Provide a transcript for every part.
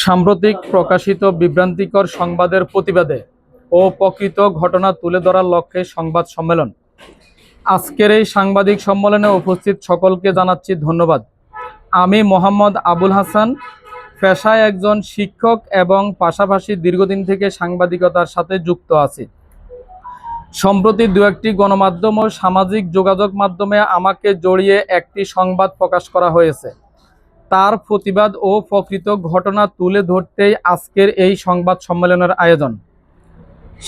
সাম্প্রতিক প্রকাশিত বিভ্রান্তিকর সংবাদের প্রতিবাদে ও প্রকৃত ঘটনা তুলে ধরার লক্ষ্যে সংবাদ সম্মেলন। আজকের এই সাংবাদিক সম্মেলনে উপস্থিত সকলকে জানাচ্ছি ধন্যবাদ। আমি মোহাম্মদ আবুল হাসান, পেশায় একজন শিক্ষক এবং পাশাপাশি দীর্ঘদিন থেকে সাংবাদিকতার সাথে যুক্ত আছি। সম্প্রতি দু একটি গণমাধ্যম ও সামাজিক যোগাযোগ মাধ্যমে আমাকে জড়িয়ে একটি সংবাদ প্রকাশ করা হয়েছে। তার প্রতিবাদ ও প্রকৃত ঘটনা তুলে ধরতেই আজকের এই সংবাদ সম্মেলনের আয়োজন।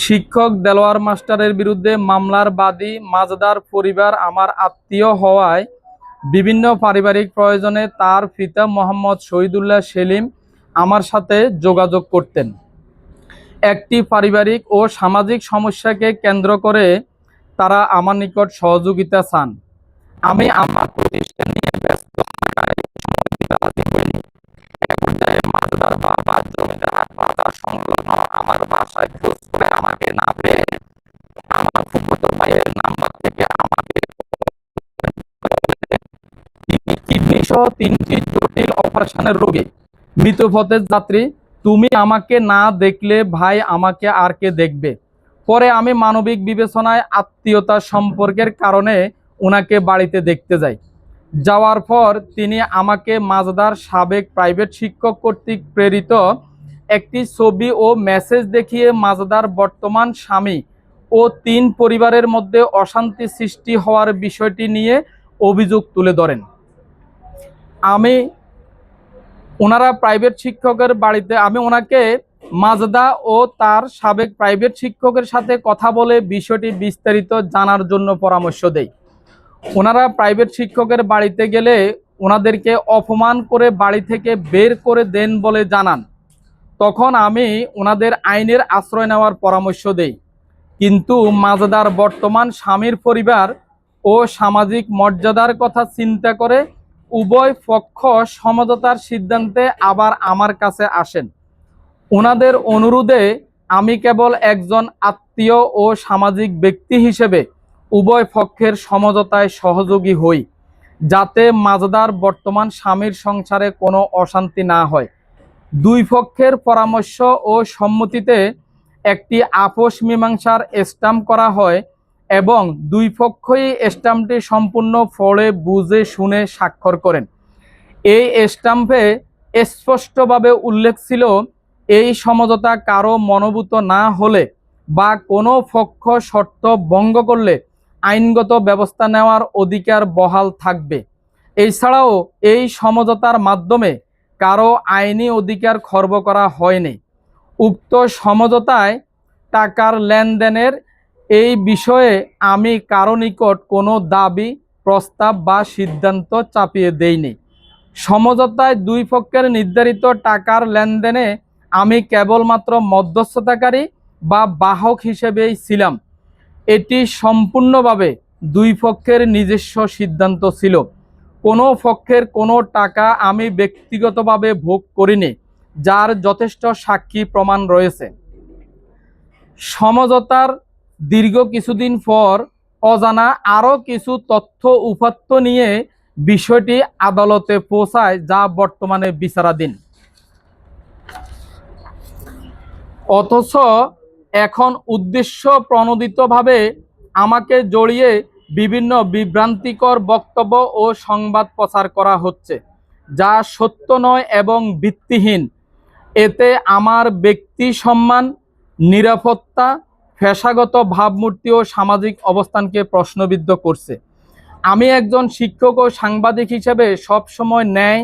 শিক্ষক দেলোয়ার মাস্টারের বিরুদ্ধে মামলার বাদী মাজদার পরিবার আমার আত্মীয় হওয়ায় বিভিন্ন পারিবারিক প্রয়োজনে তার পিতা মোহাম্মদ শহীদুল্লাহ সেলিম আমার সাথে যোগাযোগ করতেন। একটি পারিবারিক ও সামাজিক সমস্যাকে কেন্দ্র করে তারা আমার নিকট সহযোগিতা চান। আমি আমার প্রতিষ্ঠান নিয়ে ব্যস্ত থাকায় মাজদার বাবা জমিদার বাজার সংলগ্ন আমার বাসায় খোঁজ করে আমাকে না পেয়ে আমার ফুফাতো ভাইয়ের নাম্বার থেকে আমাকে কিডনি সহ 3টি জটিল অপারেশনের রোগী, মৃত পথের যাত্রী, তুমি আমাকে না দেখলে ভাই আমাকে আর কে দেখবে। পরে আমি মানবিক বিবেচনায় আত্মীয়তা সম্পর্কের কারণে ওনাকে বাড়িতে দেখতে যাই। যাওয়ার পর তিনি আমাকে মাজদার সাবেক প্রাইভেট শিক্ষক কর্তৃক প্রেরিত একটি ছবি ও মেসেজ দেখিয়ে মাজদার বর্তমান স্বামী ও 3 পরিবারের মধ্যে অশান্তি সৃষ্টি হওয়ার বিষয়টি নিয়ে অভিযোগ তুলে ধরেন। ওনারা প্রাইভেট শিক্ষকের বাড়িতে আমি ওনাকে মাজদা ও তার সাবেক প্রাইভেট শিক্ষকের সাথে কথা বলে বিষয়টি বিস্তারিত জানার জন্য পরামর্শ দেই। ওনারা প্রাইভেট শিক্ষকের বাড়িতে গেলে ওনাদেরকে অপমান করে বাড়ি থেকে বের করে দেন বলে জানান। তখন আমি ওনাদের আইনের আশ্রয় নেওয়ার পরামর্শ দেই, কিন্তু মাজদার বর্তমান স্বামীর পরিবার ও সামাজিক মর্যাদার কথা চিন্তা করে উভয় পক্ষ সমঝোতার সিদ্ধান্তে আবার আমার কাছে আসেন। ওনাদের অনুরোধে আমি কেবল একজন আত্মীয় ও সামাজিক ব্যক্তি হিসেবে উভয় পক্ষের সমঝোতায় সহযোগী হই, যাতে মাজদার বর্তমান স্বামীর সংসারে কোনো অশান্তি না হয়। 2 পক্ষের পরামর্শ ও সম্মতিতে একটি আপোষ মীমাংসার স্ট্যাম্প করা হয় এবং 2 পক্ষই স্ট্যাম্পটি সম্পূর্ণ পড়ে বুঝে শুনে স্বাক্ষর করেন। এই স্ট্যাম্পে স্পষ্টভাবে উল্লেখ ছিল, এই সমঝোতা কারো মনোভূত না হলে বা কোনো পক্ষ শর্ত ভঙ্গ করলে আইনগত ব্যবস্থা নেওয়ার অধিকার বহাল থাকবে। এছাড়াও এই সমঝোতার মাধ্যমে কারো আইনি অধিকার খর্ব করা হয়নি। উক্ত সমঝোতায় টাকার লেনদেনের এই বিষয়ে আমি কারো নিকট কোনো দাবি, প্রস্তাব বা সিদ্ধান্ত চাপিয়ে দেইনি। সমঝোতায় 2 পক্ষের নির্ধারিত টাকার লেনদেনে আমি কেবলমাত্র মধ্যস্থতাকারী বা বাহক হিসেবেই ছিলাম। এটি সম্পূর্ণভাবে 2 পক্ষের নিজস্ব সিদ্ধান্ত ছিল। কোনো পক্ষের কোনো টাকা আমি ব্যক্তিগতভাবে ভোগ করিনি, যার যথেষ্ট সাক্ষী প্রমাণ রয়েছে। সমঝোতার দীর্ঘ কিছুদিন পর অজানা আরও কিছু তথ্য উপাত্ত নিয়ে বিষয়টি আদালতে পৌঁছায়, যা বর্তমানে বিচারাধীন। অথচ এখন উদ্দেশ্য প্রণোদিতভাবে আমাকে জড়িয়ে বিভিন্ন বিভ্রান্তিকর বক্তব্য ও সংবাদ প্রচার করা হচ্ছে, যা সত্য নয় এবং ভিত্তিহীন। এতে আমার ব্যক্তি সম্মান, নিরাপত্তা, পেশাগত ভাবমূর্তি ও সামাজিক অবস্থানকে প্রশ্নবিদ্ধ করছে। আমি একজন শিক্ষক ও সাংবাদিক হিসেবে সবসময় ন্যায়,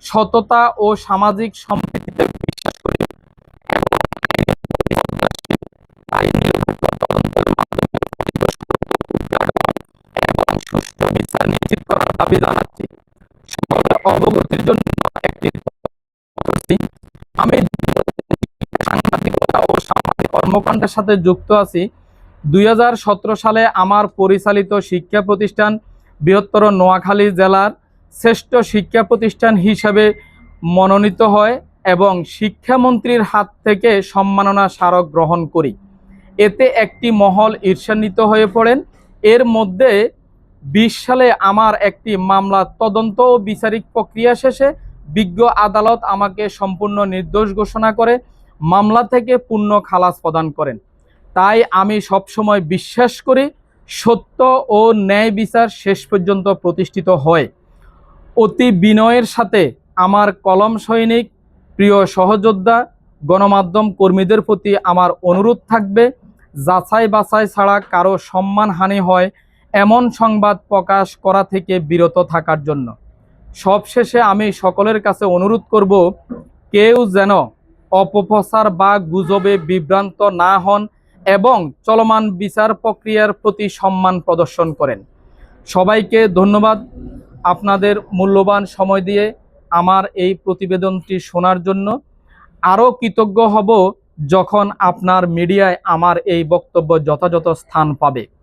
সততা ও সামাজিক সম্প্রীতিতে বিশ্বাস করি এবং সুষ্ঠু বিচার নিশ্চিত করার দাবি জানাচ্ছি। সকলের অবগতির জন্য একটি আমি সাংবাদিকতা ও সামাজিক কর্মকাণ্ডের সাথে যুক্ত আছি। 2017 সালে আমার পরিচালিত শিক্ষা প্রতিষ্ঠান বৃহত্তর নোয়াখালী জেলার শ্রেষ্ঠ শিক্ষা প্রতিষ্ঠান হিসেবে মনোনীত হয় এবং শিক্ষামন্ত্রীর হাত থেকে সম্মাননা স্মারক গ্রহণ করি। এতে একটি মহল ঈর্ষান্বিত হয়ে পড়েন। এর মধ্যে 20 সালে আমার একটি মামলা তদন্ত ও বিচারিক প্রক্রিয়া শেষে বিজ্ঞ আদালত আমাকে সম্পূর্ণ নির্দোষ ঘোষণা করে মামলা থেকে পূর্ণ খালাস প্রদান করেন। তাই আমি সবসময় বিশ্বাস করি সত্য ও ন্যায় বিচার শেষ পর্যন্ত প্রতিষ্ঠিত হয়। অতি বিনয়ের সাথে আমার কলম সৈনিক, প্রিয় সহযোদ্ধা, গণমাধ্যম কর্মীদের প্রতি আমার অনুরোধ থাকবে, যাচাই বাছাই ছাড়া কারো সম্মানহানি হয় এমন সংবাদ প্রকাশ করা থেকে বিরত থাকার জন্য। সবশেষে আমি সকলের কাছে অনুরোধ করব, কেউ যেন অপপ্রচার বা গুজবে বিভ্রান্ত না হন এবং চলমান বিচার প্রক্রিয়ার প্রতি সম্মান প্রদর্শন করেন। সবাইকে ধন্যবাদ আপনাদের মূল্যবান সময় দিয়ে আমার এই প্রতিবেদনটি শোনার জন্য। আরও কৃতজ্ঞ হব যখন আপনার মিডিয়ায় আমার এই বক্তব্য যথাযথ স্থান পাবে।